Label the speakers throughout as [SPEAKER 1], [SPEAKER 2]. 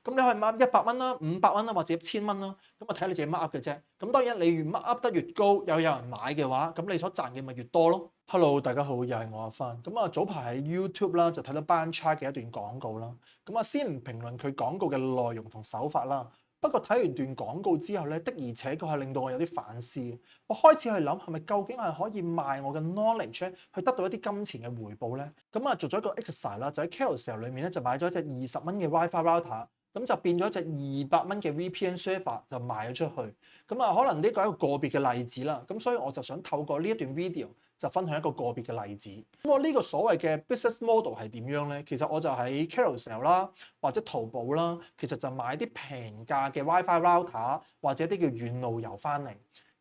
[SPEAKER 1] 咁你可以 mark up 100蚊啦、500蚊啦，或者1000蚊啦。咁啊睇下你自己 mark up 嘅啫。咁當然你越 mark up 得越高，又有人買嘅話，咁你所賺嘅咪越多咯。Hello，大家好，又係我阿芬。咁啊早排喺 YouTube 啦，就睇到 Barnchart 嘅一段廣告啦。咁啊先唔評論佢廣告嘅內容同手法啦。不過睇完段廣告之後咧，的而且確係令到我有啲反思。我開始去諗係咪究竟係可以賣我嘅 knowledge 咧，去得到一啲金錢嘅回報咧？咁啊做咗一個 exercise 啦，就喺 Carousell 裏面咧就買咗一隻20蚊嘅 WiFi router。咁就變咗一隻200蚊嘅 VPN server 就賣咗出去。咁啊，可能呢個係一個個別嘅例子啦。咁所以我就想透過呢一段 video 就分享一個個別嘅例子。咁我呢個所謂嘅 business model 係點樣咧？其實我就喺 Carousell 啦，或者淘寶啦，其實就買啲平價嘅 WiFi router 或者啲叫遠路由翻嚟。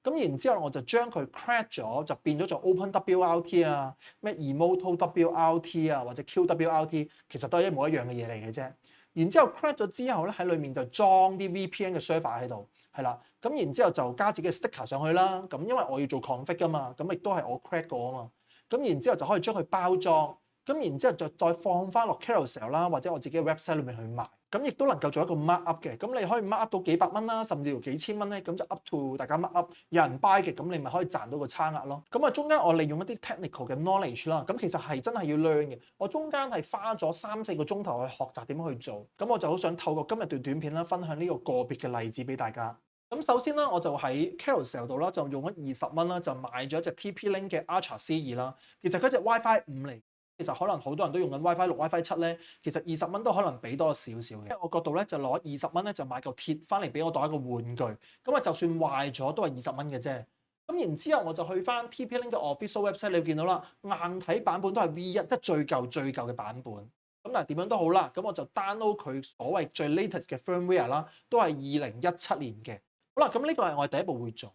[SPEAKER 1] 咁然之後我就將佢 crack 咗，就變咗做 OpenWRT 啊、咩 Emoto WRT 啊或者 QWRT， 其實都係一模一樣嘅嘢嚟嘅啫。然之後 crack 咗之後咧，喺裏面就裝啲 VPN 嘅 server 喺度，係啦。咁然之後就加自己嘅 sticker 上去啦。咁因為我要做 config 噶嘛，咁亦都係我 crack 過啊嘛。咁然之後就可以將佢包裝，咁然之後就再放翻落 Carousell 啦，或者我自己嘅 website 裏面去賣。咁亦都能夠做一個 mark up 嘅。咁你可以 mark up 到幾百蚊啦，甚至乎幾千蚊咧，咁就 up to 大家 mark up。有人 buy 嘅，咁你咪可以賺到個差額咯。咁啊，中間我利用一啲 technical 嘅 knowledge 啦，咁其實係真係要 learn 嘅。我中間係花咗3-4個鐘頭去學習點樣去做。咁我就好想透過今日段短片啦，分享呢個個別嘅例子俾大家。咁首先啦，我就喺 Carousell 度啦，就用咗20蚊啦，就買咗一隻 TP-Link 嘅 Ultra C2啦。其實嗰隻 WiFi 5嚟。其實可能好多人都用緊 WiFi 6、WiFi 7咧，其實20蚊都可能俾多少少嘅。我角度咧就攞20蚊咧就買嚿鐵翻嚟俾我當一個玩具，咁啊就算壞咗都係20蚊嘅啫。咁然之後我就去翻 TP-Link 嘅 official website，你會見到啦，硬體版本都係 V1，即係最舊嘅版本。咁但係點樣都好啦，咁我就 download 佢所謂最 latest 嘅 firmware 啦，都係2017年嘅。好啦，咁呢個係我哋第一步會做。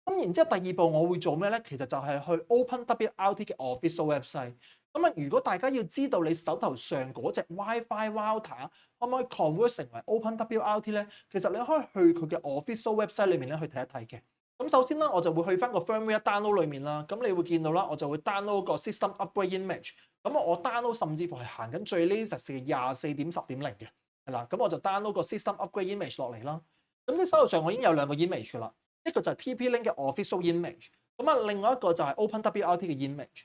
[SPEAKER 1] 咁然之後第二步我會做咩咧？其實就係去 OpenWRT 嘅 official website。咁啊，如果大家要知道你手頭上嗰隻 WiFi router 可唔可以 convert 成為 OpenWRT 咧？其實你可以去佢嘅 official website 裏面咧去睇一睇嘅。咁首先啦，我就會去翻個 firmware download 裏面啦。咁你會見到啦，我就會 download 個 system upgrade image。咁我 download 甚至乎係行緊最 latest 嘅24.10.0嘅，係啦。咁我就 download 個 system upgrade image 落嚟啦。咁啲手頭上我已經有2個 image 噶啦，一個就係 TP-Link 嘅 official image，咁啊另外一個就係 OpenWRT 嘅 image。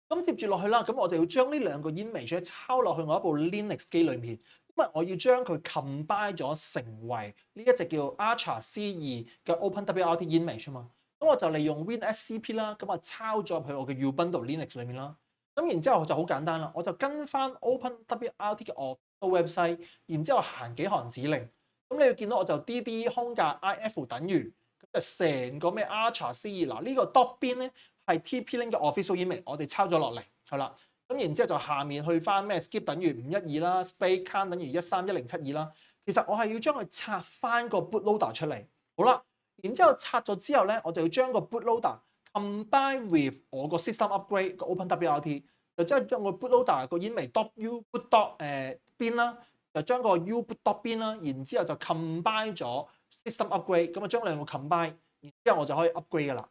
[SPEAKER 1] 咁接住落去啦，咁我就要將呢2個 image 抄落去我一部 Linux 機裏面，因為我要將佢 combine 咗成為呢一隻叫 Ultra C2 嘅 OpenWRT image 啊嘛。咁我就利用 WinSCP 啦，咁啊抄咗入去我嘅 Ubuntu Linux 裏面啦。咁然之後就好簡單啦，我就跟翻 OpenWRT 嘅 official website，然之後行幾行指令。咁你會見到我就 dd 空格 if 等於，咁就成個咩 Ultra C2 嗱呢個 dot 邊咧。係 TP-Link 嘅 official image，我哋抄咗落嚟，係啦。咁然之後就下面去翻咩 skip 等於512啦 ，space count 等於131,072啦。其實我係要將佢拆翻個 bootloader 出嚟，好啦。然之後拆咗之後咧，我就要將個 bootloader combine with 我個 system upgrade 個 OpenWRT，就即係將個 bootloader 個 image dot u boot dot 邊啦，就將個 u boot dot 邊啦，然之後就 combine 咗 system upgrade，咁啊將兩個 combine，然之後我就可以 upgrade 噶啦。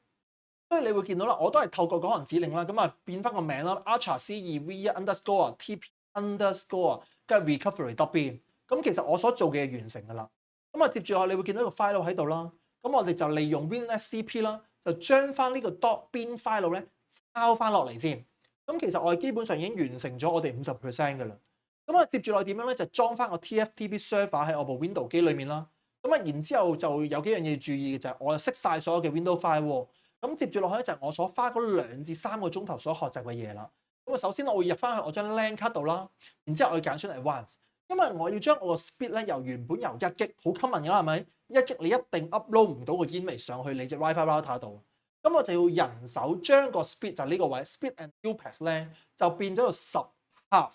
[SPEAKER 1] 所以你會見到啦，我都係透過嗰行指令啦，咁啊變翻個名啦 ，Ultra C2 V1 underscore TP underscore 跟住 recovery dot bin。咁其實我所做嘅嘢完成噶啦。咁啊接住落你會見到個 file 喺度啦。咁我哋就利用 WinSCP 啦，就將翻呢個 dot bin file 咧抄翻落嚟先。咁其實我哋基本上已經完成咗我哋50% 噶啦。咁啊接住落點樣咧？就裝翻個 TFTP server 喺我部 Windows 機裏面啦。咁啊然之後就有幾樣嘢要注意嘅就係我熄晒所有嘅 Windows file。咁接住落去咧就係我所花嗰2至3個鐘頭所學習嘅嘢啦。咁啊首先我會入翻去我張 LAN 卡度啦，然之後我要揀出 Advanced，因為我要將我個 speed 咧由原本由1G 好 common 嘅啦，係咪？1G 你一定 upload 唔到個 image 上去你隻 WiFi router 度。咁我就要人手將個 speed 就呢個位 speed and UPS 咧就變咗做10 half。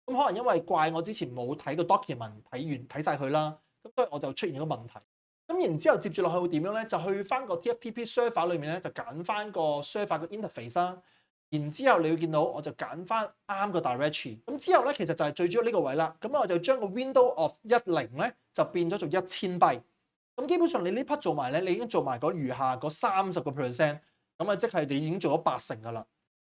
[SPEAKER 1] 咁可能因為怪我之前冇睇個 document 睇晒佢啦，咁所以我就出現咗個問題。咁然之後接住落去會點樣咧？就去翻個 TFTP server 裏面咧，就揀翻個 server 嘅 interface 啦。然之後你會見到我就揀翻啱個 directory。咁之後咧，其實就係最主要呢個位啦。咁我就將個 window of 10咧就變咗做1000 byte。咁基本上你呢 part 做埋咧，你已經做埋嗰餘下嗰30%。咁啊，即係你已經做咗80%噶啦。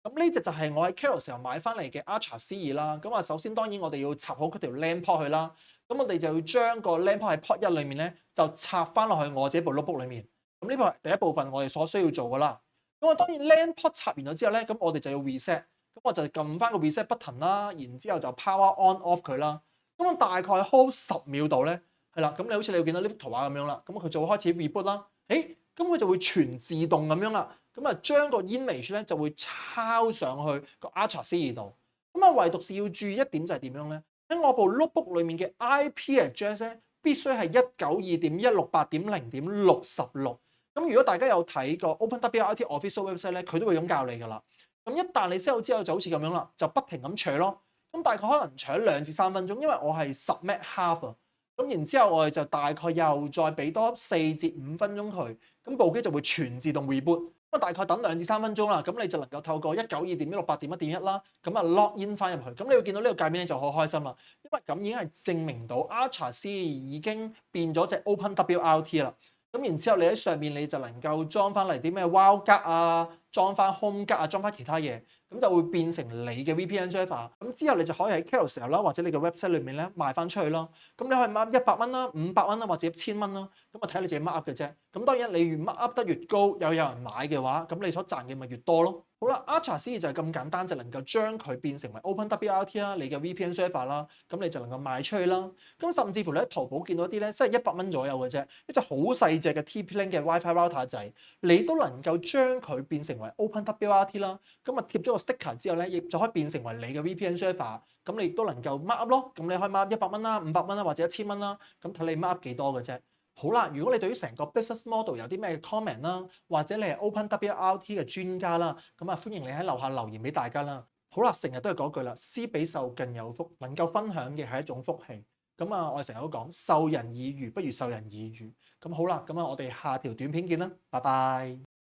[SPEAKER 1] 咁呢隻就係我喺 Carousell 買翻嚟嘅 Ultra C2 啦。咁啊，首先當然我哋要插好嗰條 LAN port 去啦。咁我哋就要將個 LAN port 喺 port 1裏面咧，就插翻落去我自己部 notebook 裏面。咁呢個係第一部分我哋所需要做噶啦。咁當然 LAN port 插完咗之後咧，咁我哋就要 reset。咁我就撳翻個 reset button 啦，然之後就 power on off 佢啦。咁我大概 hold 10秒度咧，係啦。咁你好似你會見到呢幅圖畫咁樣啦。咁佢就會開始 reboot 啦。咁佢就會全自動咁樣啦。咁啊，將個 image 咧就會抄上去個 Ultra C 度。咁啊，唯獨是要注意一點就係點樣咧？喺我部 notebook 裏面嘅 IP address 咧，必須係192.168.0.66。咁如果大家有睇過 OpenWRT official website 咧，佢都會咁教你噶啦。咁一旦你 set 好之後，就好似咁樣啦，就不停咁搶咯。咁大概可能搶2至3分鐘，因為我係10 Mbps half 啊。咁然之後我哋就大概又再俾多4至5分鐘佢，咁部機就會全自動 reboot。咁大概等2至3分鐘啦，咁你就能夠透過192.168.1.1啦，咁啊 log in 翻入去。咁你會見到呢個界面咧就好開心啦，因為咁已經係證明到 Ultra C 已經變咗隻 OpenWRT 啦。咁然之後你喺上面你就能夠裝翻嚟啲咩 Wildcard 啊，裝翻 HomeGuard 啊，裝翻其他嘢，咁就會變成你嘅 VPN server。咁之後你就可以喺 Carousel 啦，或者你嘅 website 裏面咧賣翻出去咯。咁你可以 mark 100蚊啦、500蚊啦，或者1000蚊啦。咁啊睇你自己 mark up 嘅啫。咁當然你越 mark up 得越高，有人買嘅話，咁你所賺嘅咪越多咯。好啦 Ultra C 就係咁簡單，就能夠將佢變成為 OpenWRT 啦，你嘅 VPN server 啦，咁你就能夠賣出去啦。咁甚至乎你喺淘寶見到啲咧，即係100蚊左右嘅啫，一隻好細隻嘅 TP-Link 嘅 WiFi router 仔，你都能夠將佢變成為 OpenWRT 啦。咁啊貼咗個 sticker 之後咧，亦就可以變成為你嘅 VPN server。咁你亦都能夠 mark up 咯。咁你可以 mark 100蚊啦、500蚊啦，或者1000蚊啦。咁睇你 mark up 幾多嘅啫。好啦，如果你對於成個 business model 有啲咩 comment 啦，或者你係 OpenWRT 嘅專家啦，咁啊歡迎你喺樓下留言俾大家啦。好啦，成日都係嗰句啦，施比受更有福，能夠分享嘅係一種福氣。咁啊，我哋成日都講授人以魚不如授人以漁。咁好啦，咁啊，我哋下條短片見啦，拜拜。